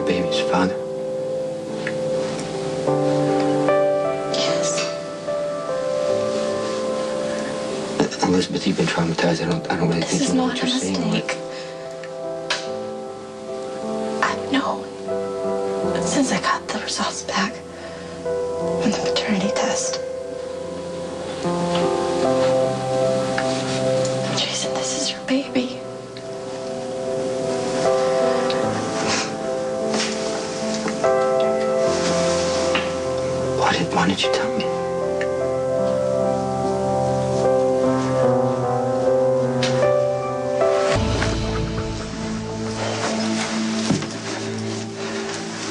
your baby's father? Yes. Elizabeth, you've been traumatized. I don't really think you know what you're saying. This is not a mistake. I've known since I got the results back from the paternity test. Jason, this is your baby. Why didn't you tell me?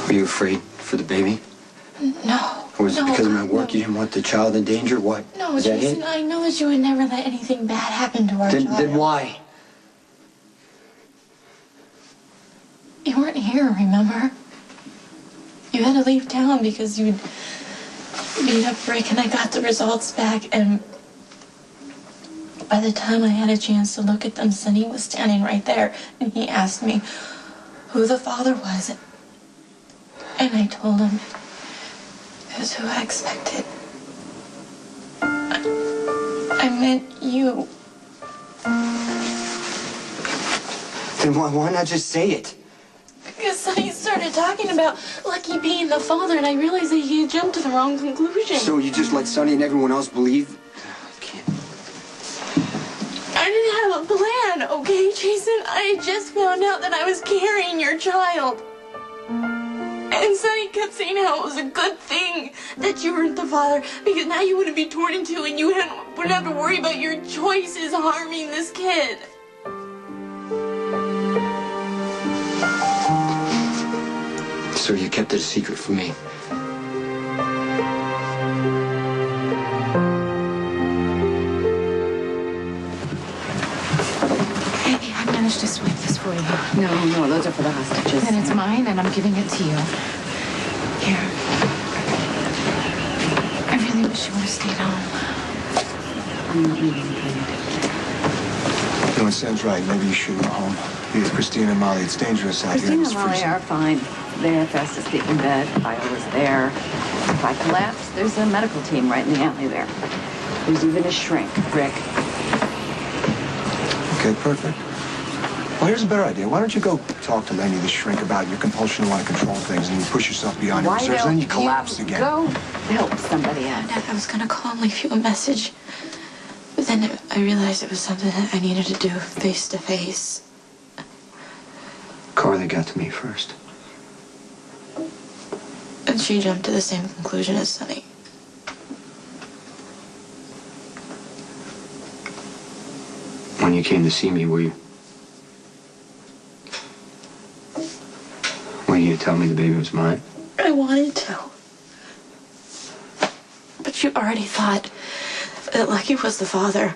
Were you afraid for the baby? No. Or was it because of my work? No. You didn't want the child in danger? What? No, Is that Jason, it? I know that you would never let anything bad happen to our child. Then why? You weren't here, remember? You had to leave town because you'd beat up Rick, and I got the results back, and by the time I had a chance to look at them, Sonny was standing right there, and he asked me who the father was, and I told him it was who I expected. I meant you. Then why not just say it? Because Sonny started talking about Lucky being the father, and I realized that he had jumped to the wrong conclusion. So you just let Sonny and everyone else believe? I didn't have a plan, okay, Jason? I had just found out that I was carrying your child. And Sonny kept saying how it was a good thing that you weren't the father, because now you wouldn't be torn in two and you wouldn't have to worry about your choices harming this kid. So you kept it a secret from me? Hey, I managed to sweep this for you. No, those are for the hostages. And it's mine, and I'm giving it to you. Here. I really wish you would have stayed home. I'm not leaving, Kate. No, it sounds right. Maybe you should go home. Be with Christina and Molly. It's dangerous out here. Christina It's and Molly freezing. are fine. They're fast asleep in bed. Viola's there. If I collapse, there's a medical team right in the alley there. There's even a shrink, Rick. Okay, perfect. Well, here's a better idea. Why don't you go talk to Lenny, the shrink, about your compulsion to want to control things, and you push yourself beyond your Why reserves, and don't then you collapse again. Go help somebody else. Dad, I was gonna call and leave you a message, but then I realized it was something that I needed to do face to face. Carly got to me first. And she jumped to the same conclusion as Sonny. When you came to see me, were you going to tell me the baby was mine? I wanted to. But you already thought that Lucky was the father.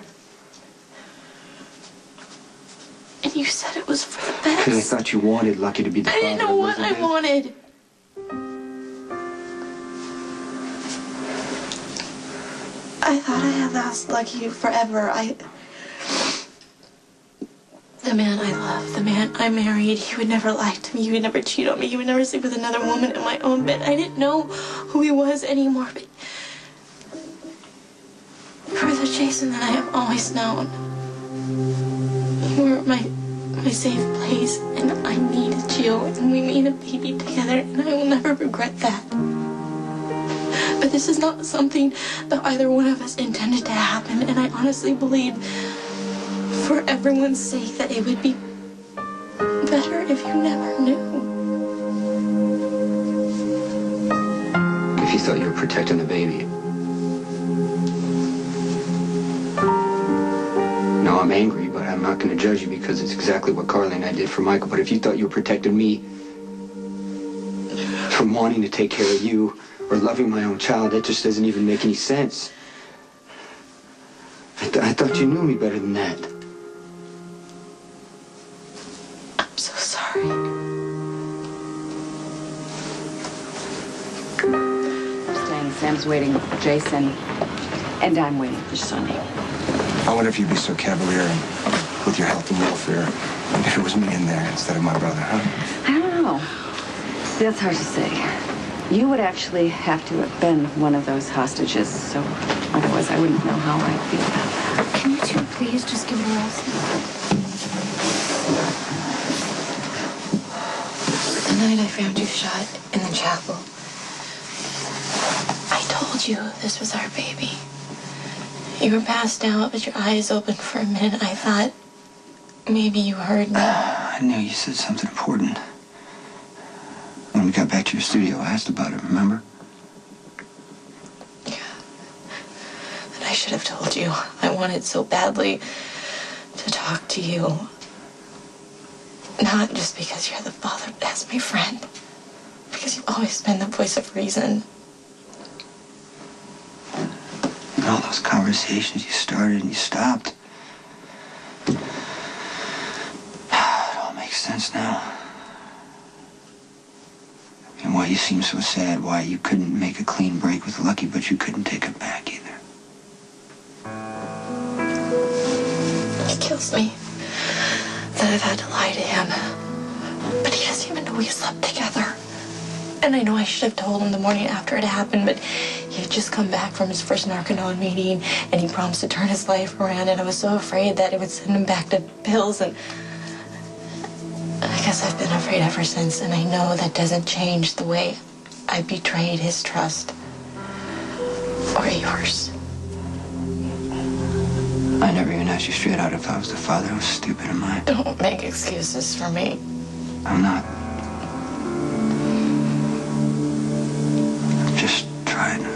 And you said it was for the best. Because I thought you wanted Lucky to be the I father. didn't know what I wanted. I thought I had lost Lucky forever. The man I love, the man I married, he would never lie to me. He would never cheat on me. He would never sleep with another woman in my own bed. I didn't know who he was anymore, but for the Jason that I have always known, you were my safe place, and I needed you, and we made a baby together, and I will never regret that. But this is not something that either one of us intended to happen, and I honestly believe, for everyone's sake, that it would be better if you never knew. If you thought you were protecting the baby. No, I'm angry, but I'm not going to judge you because it's exactly what Carly and I did for Michael. But if you thought you were protecting me from wanting to take care of you or loving my own child, that just doesn't even make any sense. I thought you knew me better than that. I'm so sorry. Staying. Sam's waiting for Jason, and I'm waiting for Sonny. I wonder if you'd be so cavalier with your health and welfare if it was me in there instead of my brother, huh? I don't know. That's hard to say. You would actually have to have been one of those hostages, so otherwise I wouldn't know how I'd feel about that. Can you two please just give it a rest? The night I found you shot in the chapel, I told you this was our baby. You were passed out, but your eyes opened for a minute. I thought maybe you heard me. I knew you said something important. When we got back to your studio, I asked about it, remember? Yeah. And I should have told you. I wanted so badly to talk to you. Not just because you're the father, but as my friend. Because you've always been the voice of reason. And all those conversations you started and you stopped. It all makes sense now. And why you seem so sad, why you couldn't make a clean break with Lucky, but you couldn't take it back either. It kills me that I've had to lie to him. But he doesn't even know we slept together. And I know I should have told him the morning after it happened, but he had just come back from his first Narconon meeting, and he promised to turn his life around, and I was so afraid that it would send him back to pills, and I guess I've been afraid ever since, and I know that doesn't change the way I betrayed his trust. Or yours. I never even asked you straight out if I was the father. I was stupid, am I? Don't make excuses for me. I'm not. I'm just trying to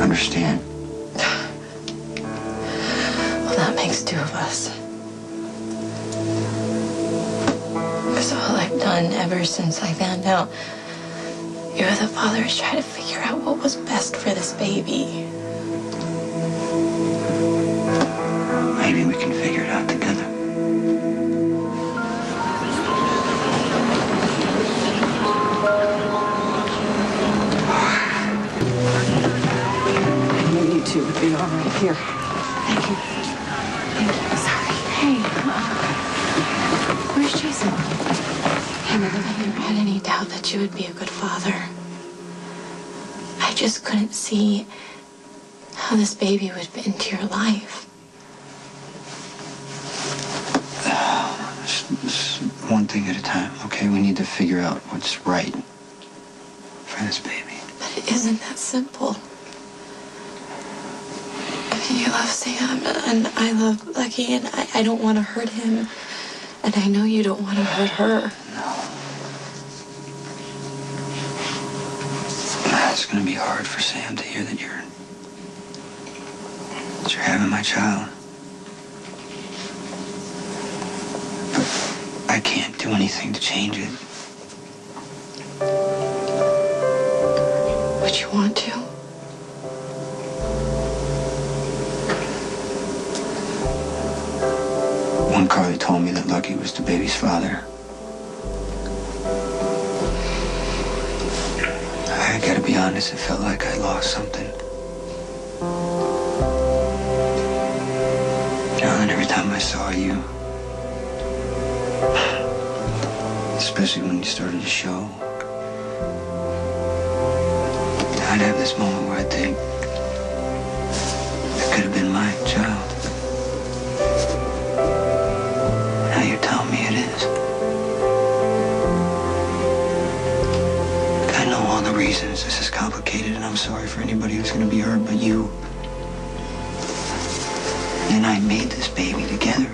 understand. Well, that makes two of us. Because all I've done ever since I found out you were the father is try to figure out what was best for this baby. Maybe we can figure it out together. Maybe you two would be all right here. Thank you. Thank you. Sorry. Hey, where's Jason? I never had any doubt that you would be a good father. I just couldn't see how this baby would fit into your life. Just one thing at a time, okay? We need to figure out what's right for this baby. But it isn't that simple. I mean, you love Sam, and I love Lucky, and I don't want to hurt him. And I know you don't want to hurt her. No. It's gonna be hard for Sam to hear that you're having my child. But I can't do anything to change it. Would you want to? When Carly told me that Lucky was the baby's father, I gotta be honest, it felt like I lost something. And every time I saw you, especially when you started to show, I'd have this moment where I think it could have been my child. Now you tell me it is. I know all the reasons this is complicated, and I'm sorry for anybody who's going to be hurt, but you and I made this baby together.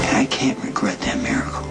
And I can't regret that miracle.